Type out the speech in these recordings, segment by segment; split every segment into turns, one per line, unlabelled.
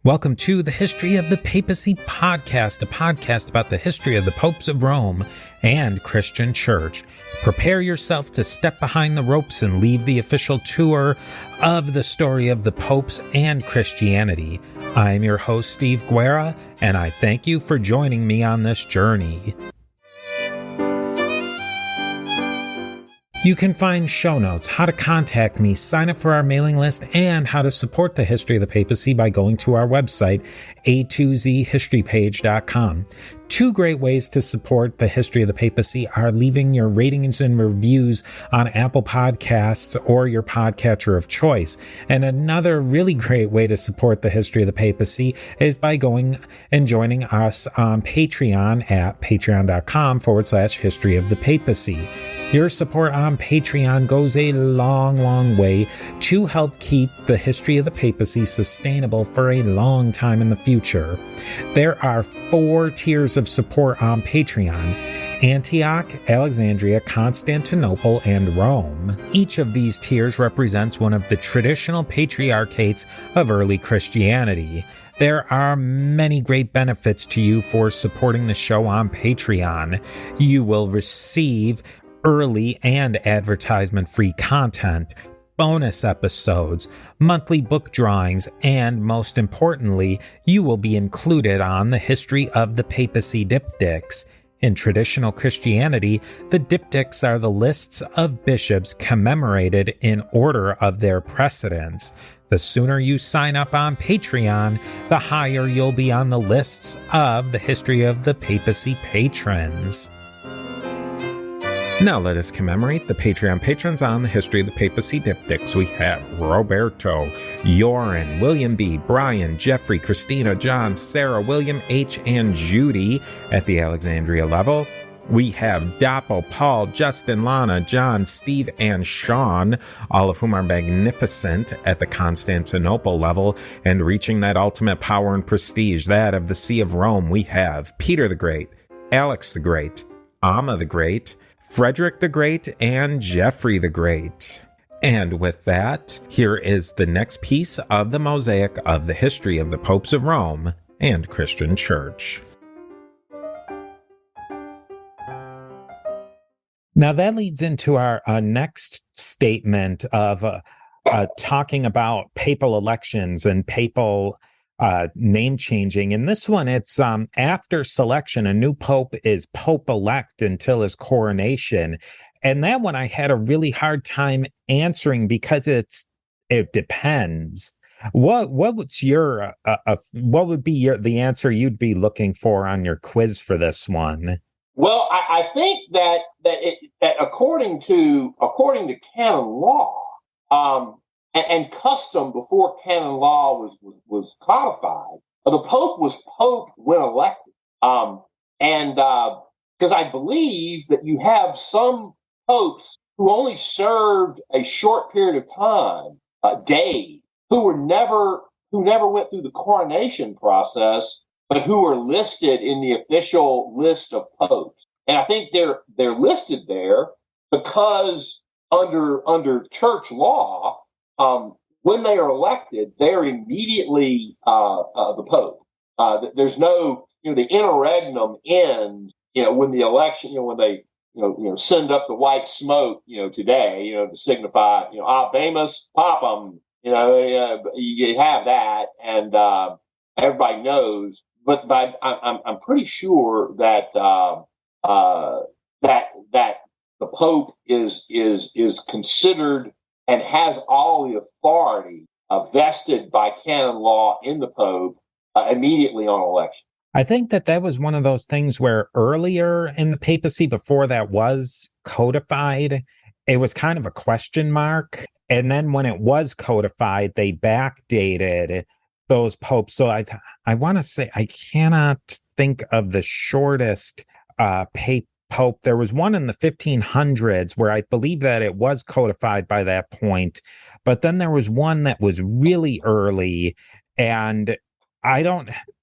Welcome to the History of the Papacy podcast, a podcast about the history of the popes of Rome and Christian Church. Prepare yourself to step behind the ropes and leave the official tour of the story of the popes and Christianity. I'm your host, Steve Guerra, and I thank you for joining me on this journey. You can find show notes, how to contact me, sign up for our mailing list, and how to support the History of the Papacy by going to our website, a2zhistorypage.com. Two great ways to support the History of the Papacy are leaving your ratings and reviews on Apple Podcasts or your podcatcher of choice. And another really great way to support the History of the Papacy is by going and joining us on Patreon at patreon.com/History of the Papacy. Your support on Patreon goes a long way to help keep the History of the Papacy sustainable for a long time in the future. There are 4 tiers of support on Patreon: Antioch, Alexandria, Constantinople, and Rome. Each of these tiers represents one of the traditional patriarchates of early Christianity. There are many great benefits to you for supporting the show on Patreon. You will receive early and advertisement-free content, bonus episodes, monthly book drawings, and most importantly, you will be included on the History of the Papacy diptychs. In traditional Christianity, the diptychs are the lists of bishops commemorated in order of their precedence. The sooner you sign up on Patreon, the higher you'll be on the lists of the History of the Papacy patrons. Now let us commemorate the Patreon patrons on the History of the Papacy diptychs. We have Roberto, Yoren, William B., Brian, Jeffrey, Christina, John, Sarah, William H., and Judy at the Alexandria level. We have Doppo, Paul, Justin, Lana, John, Steve, and Sean, all of whom are magnificent at the Constantinople level and reaching that ultimate power and prestige, that of the See of Rome. We have Peter the Great, Alex the Great, Amma the Great, Frederick the Great, and Jeffrey the Great. And with that, here is the next piece of the mosaic of the history of the popes of Rome and Christian Church. Now that leads into our next statement of talking about papal elections and papal name changing. In this one, it's after selection, a new pope is pope-elect until his coronation. And that one I had a really hard time answering because it depends. What would be the answer you'd be looking for on your quiz for this one?
Well, I think that according to canon law, and custom before canon law was codified, the Pope was Pope when elected. And because I believe that you have some popes who only served a short period of time, days, who never went through the coronation process, but who were listed in the official list of popes. And I think they're listed there because under church law, when they are elected, they're immediately the Pope. There's no, the interregnum ends, when the election, when they, send up the white smoke, today, to signify, Habemus Papam, you have that, and everybody knows. But I'm pretty sure that that the Pope is considered and has all the authority vested by canon law in the Pope immediately on election.
I think that was one of those things where earlier in the papacy, before that was codified, it was kind of a question mark. And then when it was codified, they backdated those popes. So I want to say, I cannot think of the shortest pope. There was one in the 1500s where I believe that it was codified by that point, but then there was one that was really early, and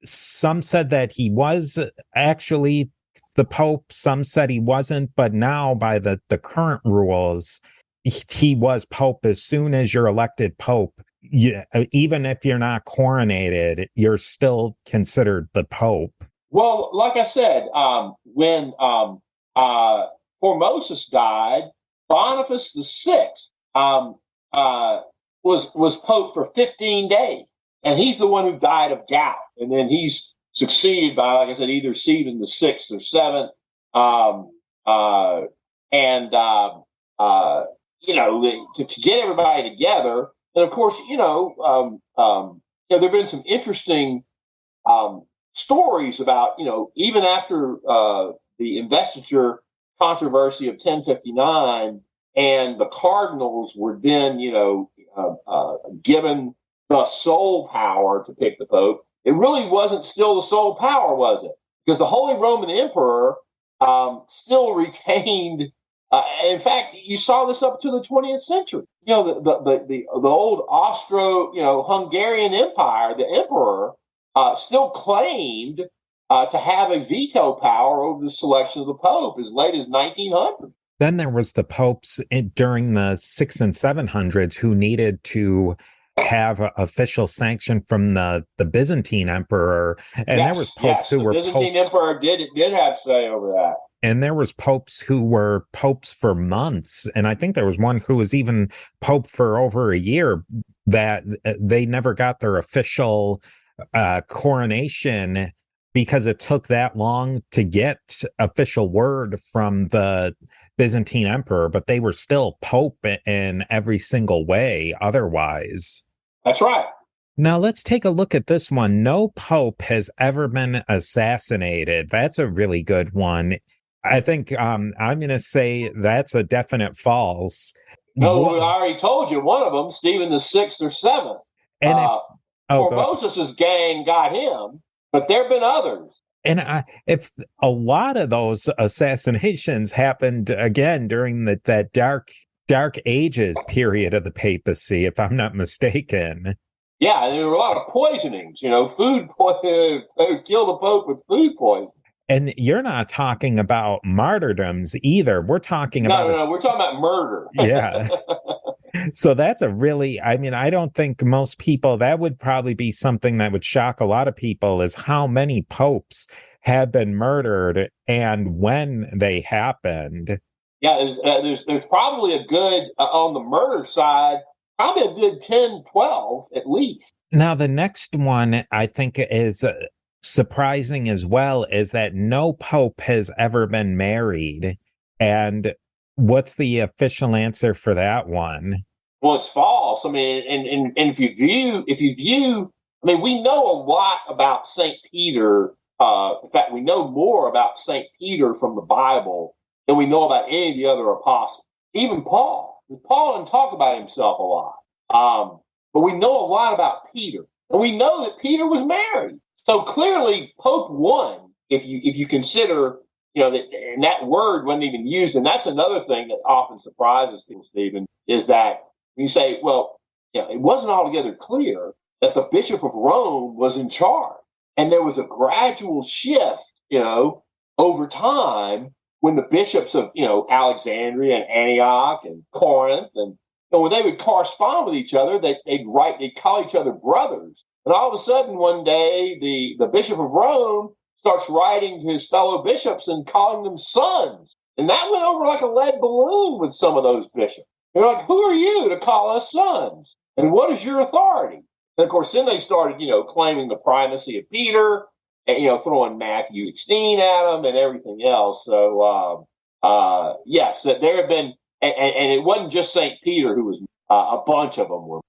some said that he was actually the Pope, some said he wasn't, but now by the current rules, he was Pope as soon as you're elected Pope. Yeah, even if you're not coronated, you're still considered the Pope.
Well, like I said, when Formosus died, Boniface VI um, was Pope for 15 days, and he's the one who died of gout, and then he's succeeded by, like I said, either Stephen the Sixth or Seventh, um, and to get everybody together, and of course, there have been some interesting stories about, even after the investiture controversy of 1059, and the cardinals were then, given the sole power to pick the pope. It really wasn't still the sole power, was it? Because the Holy Roman Emperor still retained. In fact, you saw this up to the 20th century. The old Hungarian Empire, the emperor still claimed to have a veto power over the selection of the Pope as late as 1900.
Then there was the popes during the 600s and 700s who needed to have official sanction from the Byzantine emperor, and there was popes who were
Byzantine emperor did have say over that.
And there was popes who were popes for months, and I think there was one who was even pope for over a year, that they never got their official coronation because it took that long to get official word from the Byzantine emperor, but they were still pope in every single way otherwise.
That's right.
Now let's take a look at this one. No pope has ever been assassinated. That's a really good one. I think I'm going to say that's a definite false.
No, I already told you one of them, Stephen the Sixth or Seventh. And Formosus's gang got him, but there have been others.
And if a lot of those assassinations happened again during that dark ages period of the papacy, if I'm not mistaken.
Yeah, and there were a lot of poisonings. Food poison. They would kill the Pope with food poison.
And you're not talking about martyrdoms either. We're talking about
we're talking about murder.
Yeah. So that's I don't think most people, that would probably be something that would shock a lot of people, is how many popes have been murdered and when they happened.
Yeah, there's probably a good, on the murder side, probably a good 10, 12 at least.
Now, the next one I think is surprising as well, is that no pope has ever been married. And what's the official answer for that one?
Well, it's false. I mean, and if you view, I mean, we know a lot about St. Peter. In fact, we know more about St. Peter from the Bible than we know about any of the other apostles. Even Paul. Paul didn't talk about himself a lot. But we know a lot about Peter. And we know that Peter was married. So clearly, Pope one, if you consider, and that word wasn't even used, and that's another thing that often surprises people, Stephen, is that you say, well, it wasn't altogether clear that the Bishop of Rome was in charge. And there was a gradual shift, over time, when the bishops of, Alexandria and Antioch and Corinth, and when they would correspond with each other, they'd call each other brothers. And all of a sudden, one day, the Bishop of Rome starts writing to his fellow bishops and calling them sons. And that went over like a lead balloon with some of those bishops. They're like, who are you to call us sons? And what is your authority? And of course, then they started, claiming the primacy of Peter, and, throwing Matthew 16 at them and everything else. So, yes, there have been, and it wasn't just St. Peter who was, a bunch of them were.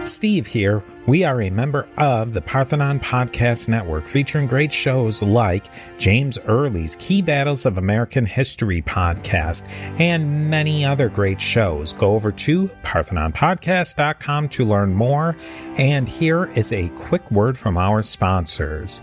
Steve here. We are a member of the Parthenon Podcast Network, featuring great shows like James Early's Key Battles of American History podcast and many other great shows. Go over to parthenonpodcast.com to learn more. And here is a quick word from our sponsors.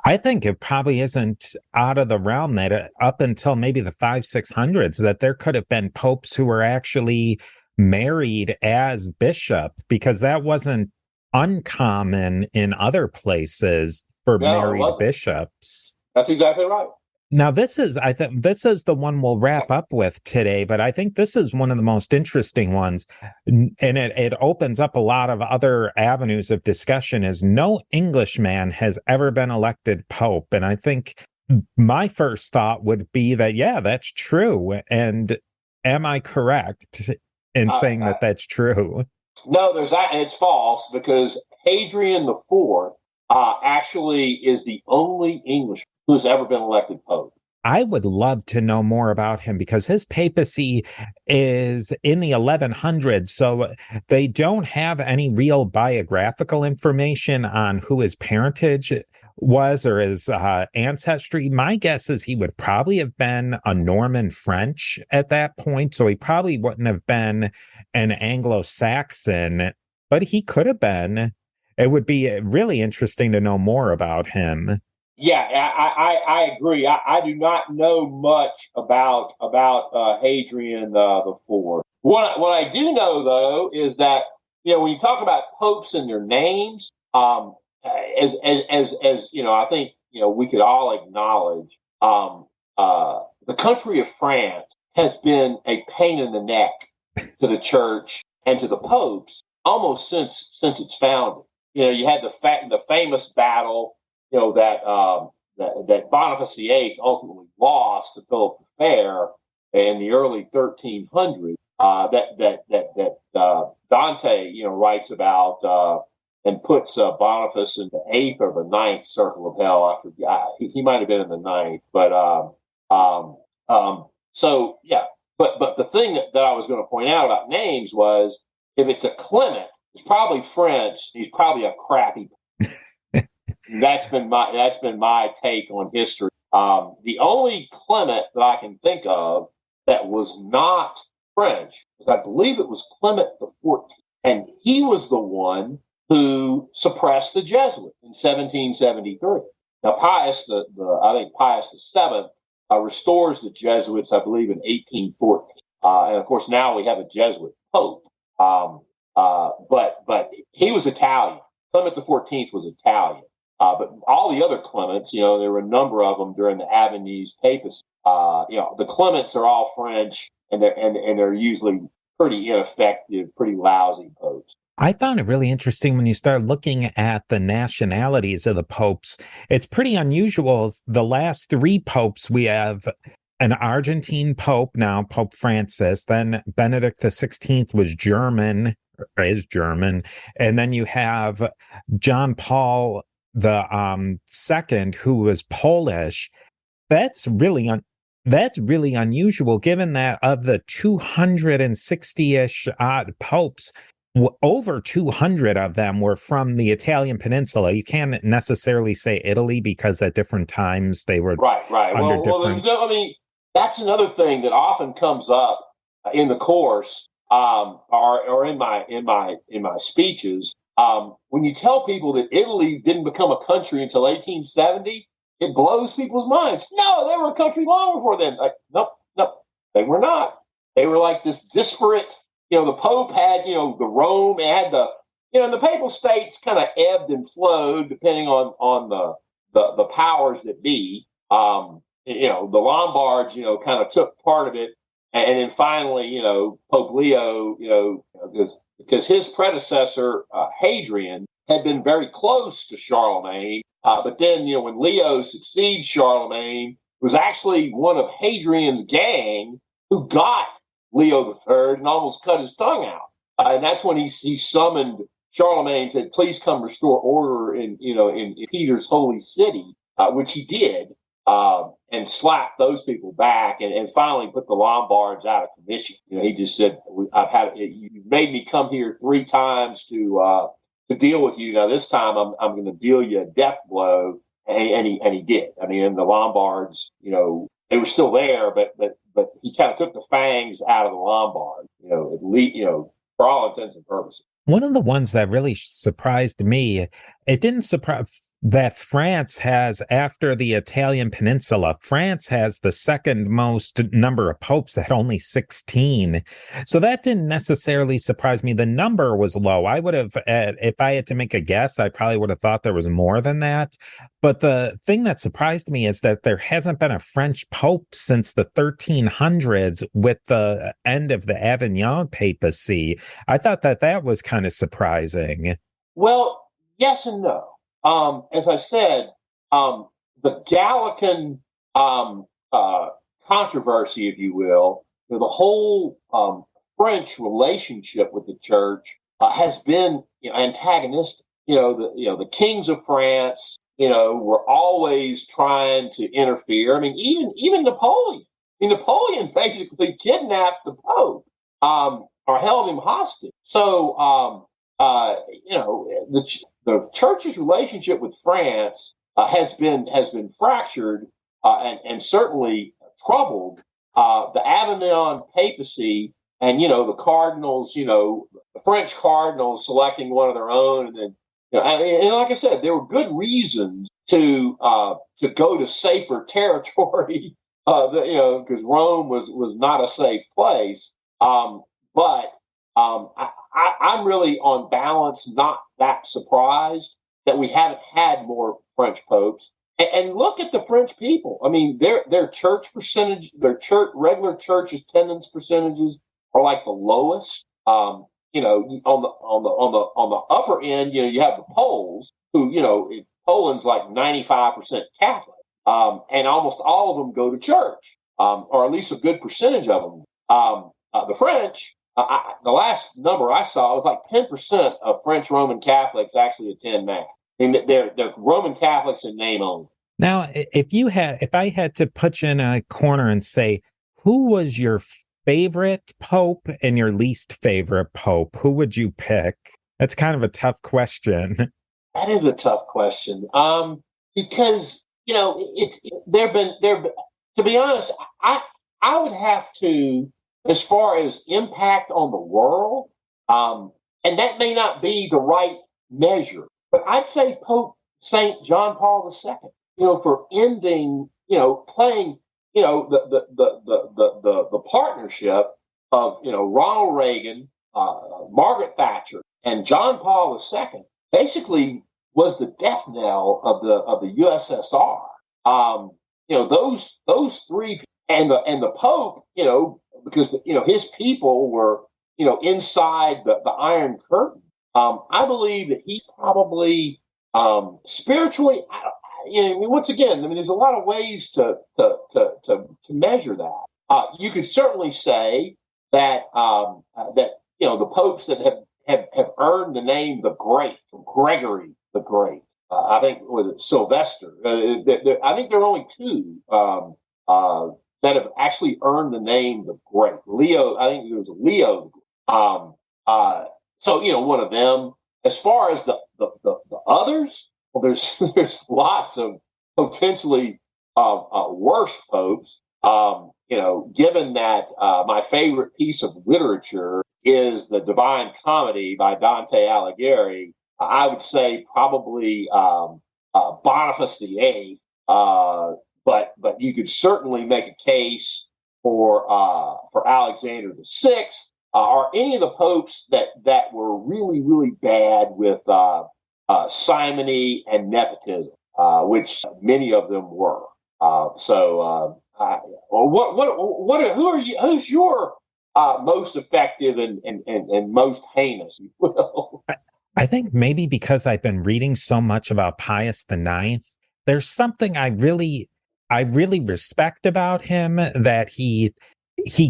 I think it probably isn't out of the realm that up until maybe the 500s, 600s, that there could have been popes who were actually married as bishop, because that wasn't uncommon in other places for married bishops.
That's exactly right.
Now, I think this is the one we'll wrap up with today, but I think this is one of the most interesting ones. And it opens up a lot of other avenues of discussion is no Englishman has ever been elected Pope. And I think my first thought would be that, yeah, that's true. And am I correct in saying that that's true?
No, there's that. It's false because Hadrian IV actually is the only Englishman who's ever been elected Pope.
I would love to know more about him because his papacy is in the 1100s. So they don't have any real biographical information on who his parentage was or his ancestry. My guess is he would probably have been a Norman French at that point. So he probably wouldn't have been an Anglo-Saxon, but he could have been. It would be really interesting to know more about him.
Yeah, I agree. I do not know much about Hadrian the Fourth. What I do know though is that when you talk about popes and their names, as I think we could all acknowledge, the country of France has been a pain in the neck to the church and to the popes almost since its founding. You had the famous battle. That Papacy VIII ultimately lost to Philip the Fair in the early 1300s. That Dante, writes about and puts Boniface in the 8th or the ninth circle of hell. I forget. He might have been in the ninth, but so yeah. But the thing that I was going to point out about names was if it's a Clement, it's probably French. He's probably a crappy. That's been my take on history. The only Clement that I can think of that was not French, I believe it was Clement the 14th, and he was the one who suppressed the Jesuits in 1773. Now Pius I think Pius VII restores the Jesuits, I believe, in 1814, and of course now we have a Jesuit pope. But he was Italian. Clement the 14th was Italian. But all the other Clements, there were a number of them during the Avignon's papacy. The Clements are all French, and they're usually pretty ineffective, pretty lousy popes.
I found it really interesting when you start looking at the nationalities of the popes. It's pretty unusual. The last three popes, we have an Argentine pope now, Pope Francis. Then Benedict XVI was German, or is German, and then you have John Paul the second, who was Polish. That's really unusual, given that of the 260-ish odd popes, over 200 of them were from the Italian peninsula. You can't necessarily say Italy because at different times they were
right. That's another thing that often comes up in the course, or in my speeches. When you tell people that Italy didn't become a country until 1870, it blows people's minds. No, they were a country long before then. Like, nope, they were not. They were like this disparate. The Pope had, the Rome, it had the papal states kind of ebbed and flowed depending on the powers that be. The Lombards, kind of took part of it, and then finally, Pope Leo, because his predecessor, Hadrian, had been very close to Charlemagne. But then, when Leo succeeds Charlemagne, it was actually one of Hadrian's gang who got Leo III and almost cut his tongue out. And that's when he summoned Charlemagne and said, please come restore order in Peter's holy city, which he did, and slapped those people back and finally put the Lombards out of commission. He just said, you made me come here 3 times to deal with you. Now this time I'm going to deal you a death blow. And he did. I mean, and the Lombards, they were still there, but he kind of took the fangs out of the Lombards, at least, for all intents and purposes.
One of the ones that really surprised me, it didn't surprise. that France has, after the Italian peninsula, France has the second most number of popes at only 16. So that didn't necessarily surprise me. The number was low. I would have, if I had to make a guess, I probably would have thought there was more than that. But the thing that surprised me is that there hasn't been a French pope since the 1300s with the end of the Avignon papacy. I thought that that was kind of surprising.
Well, yes and no. As I said, the Gallican controversy, if you will, the whole French relationship with the church has been antagonistic. The kings of France, were always trying to interfere. I mean, even Napoleon. I mean, Napoleon basically kidnapped the Pope or held him hostage. So, the church's relationship with France has been fractured and certainly troubled. The Avignon papacy and the cardinals, the French cardinals selecting one of their own, and then and like I said, there were good reasons to go to safer territory, because Rome was not a safe place. But I'm really, on balance, not that surprised that we haven't had more French popes. And look at the French people. I mean, their church percentage, regular church attendance percentages are like the lowest. On the upper end, you have the Poles, who Poland's like 95% Catholic, and almost all of them go to church, or at least a good percentage of them. The French. The last number I saw was like 10% of French Roman Catholics actually attend Mass. I mean, they're Roman Catholics in name only.
Now, if I had to put you in a corner and say, who was your favorite pope and your least favorite pope, who would you pick? That's kind of a tough question.
That is a tough question. Because to be honest, I would have to, as far as impact on the world, and that may not be the right measure, but I'd say Pope Saint John Paul II, for ending, playing, the partnership of, Ronald Reagan, Margaret Thatcher, and John Paul II basically was the death knell of the USSR. Those three, and the Pope, because his people were inside the Iron Curtain. I believe that he's probably spiritually. Once again, there's a lot of ways to measure that. You could certainly say that the popes that have earned the name the Great, Gregory the Great. I think, was it Sylvester? I think there are only two that have actually earned the name the Great. Leo, I think it was Leo. So one of them. As far as the others, well, there's lots of potentially worse popes. Given that my favorite piece of literature is the Divine Comedy by Dante Alighieri, I would say probably Boniface VIII. But you could certainly make a case for Alexander VI, or any of the popes that were really, really bad with simony and nepotism, which many of them were. Who's your most effective and most heinous?
I think maybe because I've been reading so much about Pius IX, there's something I really respect about him, that he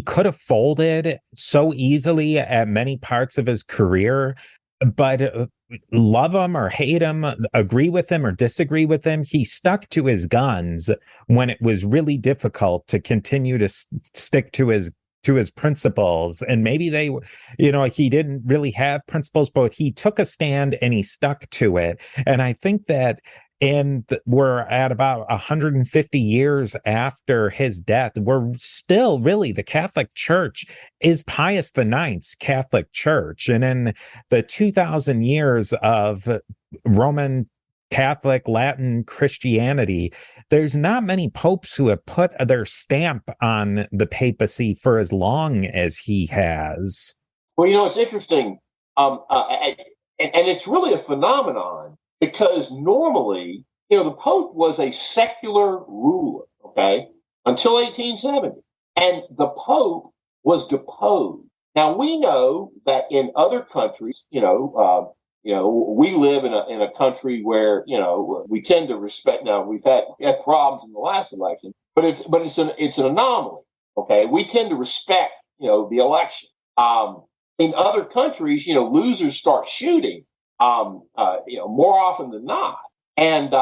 could have folded so easily at many parts of his career, but love him or hate him, agree with him or disagree with him, he stuck to his guns when it was really difficult to continue to stick to his principles. And maybe he didn't really have principles, but he took a stand and he stuck to it. And I think that we're at about 150 years after his death. We're still really, the Catholic Church is Pius IX's Catholic Church. And in the 2,000 years of Roman Catholic, Latin Christianity, there's not many popes who have put their stamp on the papacy for as long as he has.
Well, it's interesting. And it's really a phenomenon because normally, the Pope was a secular ruler, okay, until 1870. And the Pope was deposed. Now, we know that in other countries, we live in a country where, we tend to respect. Now, we had problems in the last election, but it's an anomaly, okay? We tend to respect, the election. In other countries, losers start shooting, more often than not. And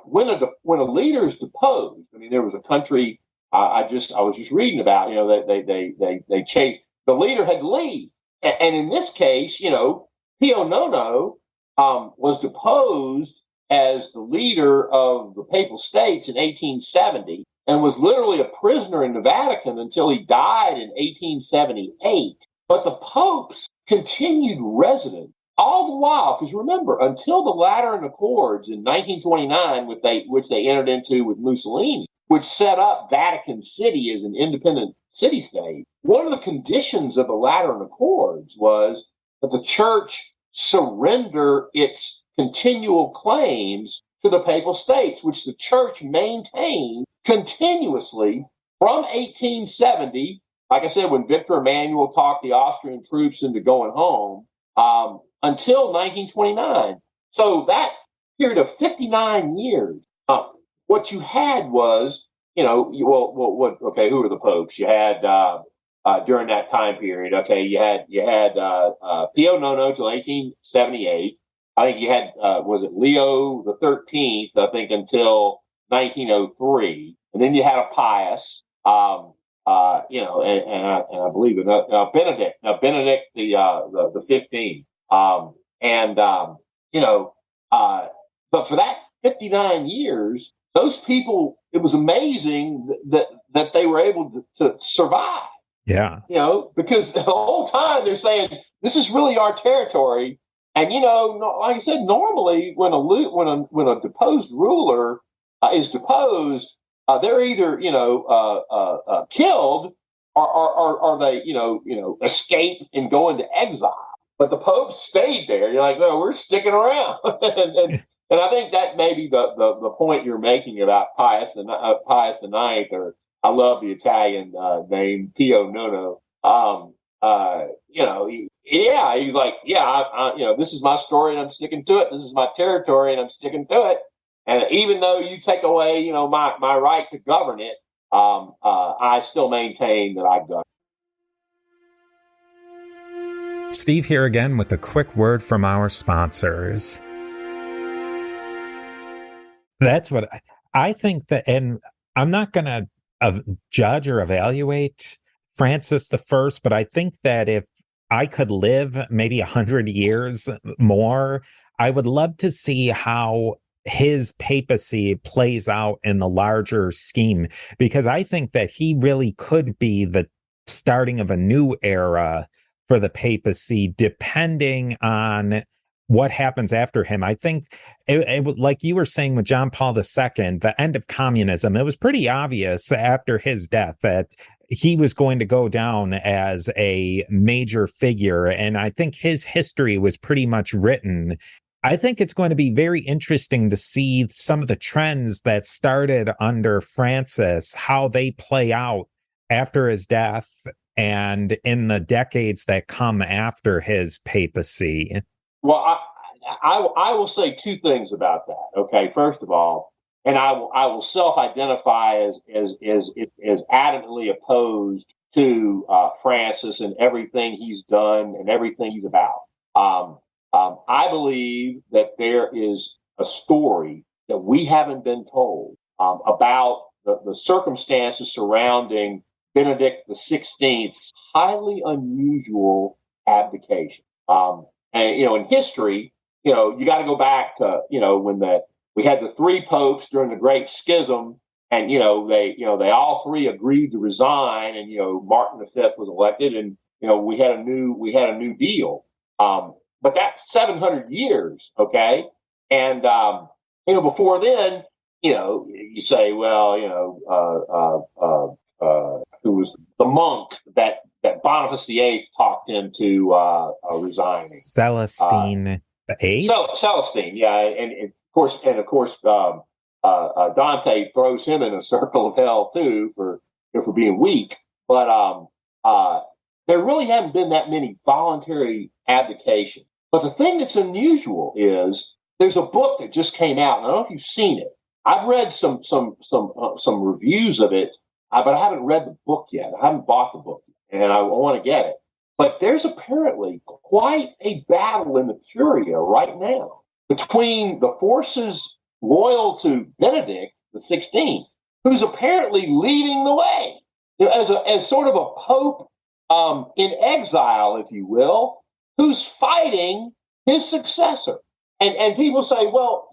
when a leader is deposed, I mean, there was a country I was just reading about, that they chased the leader had to leave, and in this case, Pio Nono was deposed as the leader of the Papal States in 1870, and was literally a prisoner in the Vatican until he died in 1878. But the popes continued resident all the while, because remember, until the Lateran Accords in 1929, which they entered into with Mussolini, which set up Vatican City as an independent city-state, one of the conditions of the Lateran Accords was that the church surrender its continual claims to the Papal States, which the church maintained continuously from 1870, like I said, when Victor Emmanuel talked the Austrian troops into going home, until 1929. So that period of 59 years, what you had was, who were the popes? You had during that time period. Okay, you had Pio Nono till 1878. I think you had was it Leo the 13th? I think until 1903, and then you had a Pius. And I believe Benedict. Now Benedict the 15th. But for that 59 years, those people, it was amazing that they were able to survive.
Yeah.
Because the whole time they're saying, this is really our territory. And, like I said, normally when a deposed ruler is deposed, they're either, killed or they, escape and go into exile. But the Pope stayed there. You're like, no, we're sticking around. and I think that may be the point you're making about Pius the Ninth, or I love the Italian name Pio Nono. He's like, this is my story and I'm sticking to it. This is my territory and I'm sticking to it. And even though you take away, my right to govern it, I still maintain that I govern.
Steve here again with a quick word from our sponsors. That's what I think and I'm not going to judge or evaluate Francis I, but I think that if I could live maybe 100 years more, I would love to see how his papacy plays out in the larger scheme, because I think that he really could be the starting of a new era for the papacy, depending on what happens after him. I think it like you were saying with John Paul II, the end of communism, it was pretty obvious after his death that he was going to go down as a major figure. And I think his history was pretty much written. I think it's going to be very interesting to see some of the trends that started under Francis, how they play out after his death and in the decades that come after his papacy.
Well, I will say two things about that. Okay, first of all, and I will self-identify as adamantly opposed to Francis and everything he's done and everything he's about. I believe that there is a story that we haven't been told about the circumstances surrounding Benedict XVI's highly unusual abdication. And in history, you got to go back to when we had the three popes during the Great Schism, and they all three agreed to resign, and Martin V was elected, and we had a new deal. But that's 700 years, okay, and before then, you say, well, who was the monk that Boniface VIII talked into resigning?
Celestine the Eighth.
Celestine, yeah, and of course, Dante throws him in a circle of hell too for being weak. But there really haven't been that many voluntary abdications. But the thing that's unusual is there's a book that just came out, and I don't know if you've seen it. I've read some reviews of it, but I haven't read the book yet. I haven't bought the book yet, and I want to get it. But there's apparently quite a battle in the Curia right now between the forces loyal to Benedict the 16th, who's apparently leading the way, as sort of a pope in exile, if you will, who's fighting his successor. And people say, well,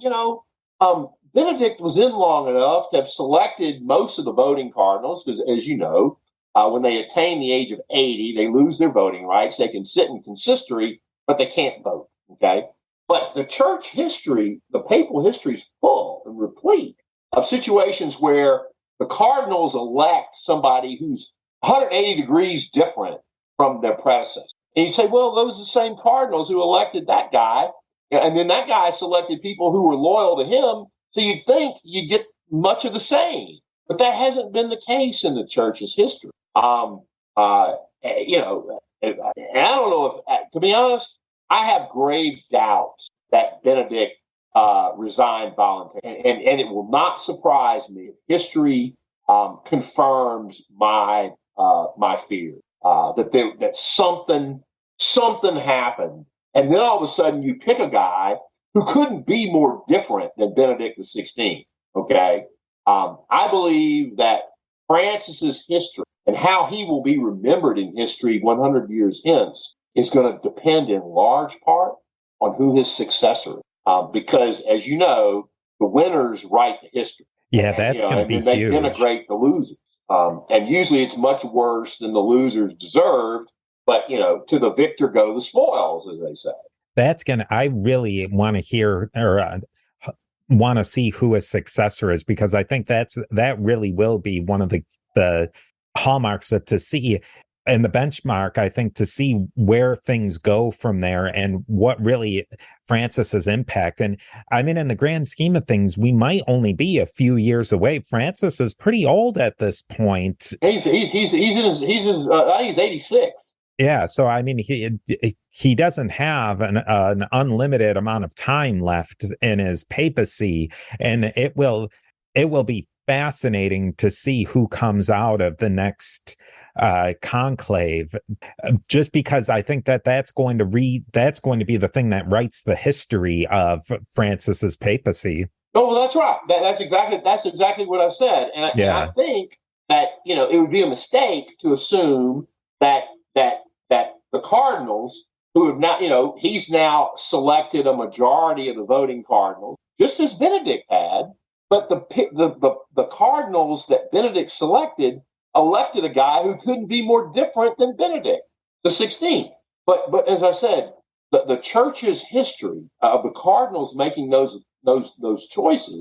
Benedict was in long enough to have selected most of the voting cardinals, because as you know, when they attain the age of 80, they lose their voting rights. They can sit in consistory, but they can't vote. Okay. But the church history, the papal history is full and replete of situations where the cardinals elect somebody who's 180 degrees different from their predecessor. And you say, well, those are the same cardinals who elected that guy. And then that guy selected people who were loyal to him. So you'd think you'd get much of the same. But that hasn't been the case in the church's history. And I don't know if, to be honest, I have grave doubts that Benedict resigned voluntarily, and it will not surprise me if history confirms my fear that something happened, and then all of a sudden you pick a guy who couldn't be more different than Benedict the 16th. Okay, I believe that Francis's history and how he will be remembered in history 100 years hence is going to depend in large part on who his successor is. Because, as you know, the winners write the history.
Yeah, that's going to be huge.
They denigrate the losers. And usually it's much worse than the losers deserved. But, to the victor go the spoils, as they say.
I really want to hear or want to see who his successor is, because I think that really will be one of the hallmarks to see, and the benchmark, I think, to see where things go from there and what really Francis's impact. And I mean, in the grand scheme of things, we might only be a few years away. Francis is pretty old at this point.
He's 86.
Yeah, so I mean, he doesn't have an unlimited amount of time left in his papacy, and it will be fascinating to see who comes out of the next conclave, just because I think that's going to be the thing that writes the history of Francis's papacy.
Oh, well, that's right. That's exactly what I said, and I think that it would be a mistake to assume that the cardinals, who have not, he's now selected a majority of the voting cardinals, just as Benedict had. But the cardinals that Benedict elected a guy who couldn't be more different than Benedict the 16th. But as I said, the church's history of the cardinals making those choices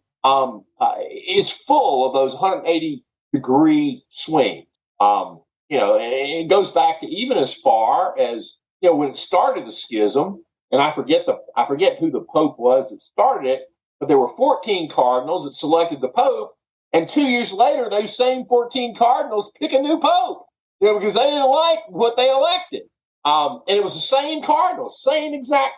is full of those 180-degree swings. It goes back to even as far as when it started the schism, and I forget who the Pope was that started it. But there were 14 cardinals that selected the Pope, and 2 years later, those same 14 cardinals pick a new Pope, because they didn't like what they elected. And it was the same cardinals, same exact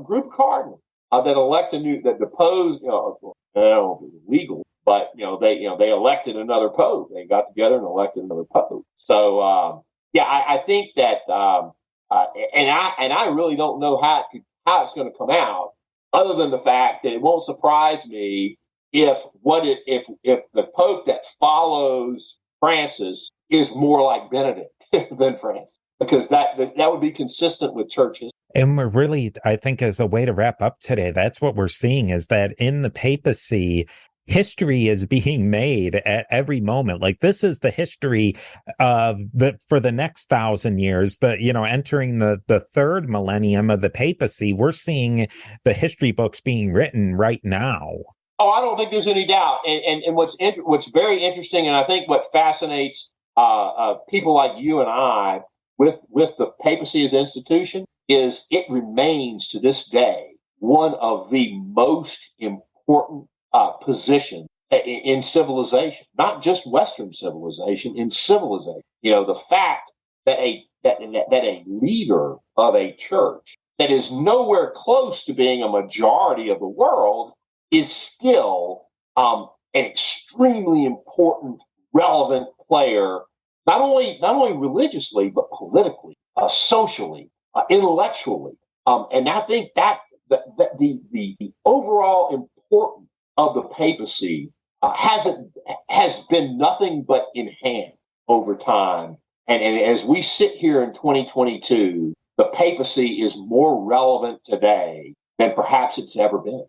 group of cardinals that deposed. I don't know if it was legal, but they elected another Pope. They got together and elected another Pope. So I think that, and I really don't know how it's going to come out, other than the fact that it won't surprise me if the Pope that follows Francis is more like Benedict than Francis, because that would be consistent with church history.
And we're really, I think, as a way to wrap up today, that's what we're seeing, is that in the papacy, history is being made at every moment. Like, this is the history for the next 1,000 years, entering the third millennium of the papacy. We're seeing the history books being written right now.
Oh, I don't think there's any doubt. And what's very interesting, and I think what fascinates people like you and I with the papacy as an institution is it remains to this day one of the most important positions in civilization, not just Western civilization, in civilization. You know, the fact that a leader of a church that is nowhere close to being a majority of the world is still an extremely important, relevant player, not only religiously but politically, socially, intellectually, and I think that the overall importance of the papacy has been nothing but enhanced over time. And as we sit here in 2022, the papacy is more relevant today than perhaps it's ever been.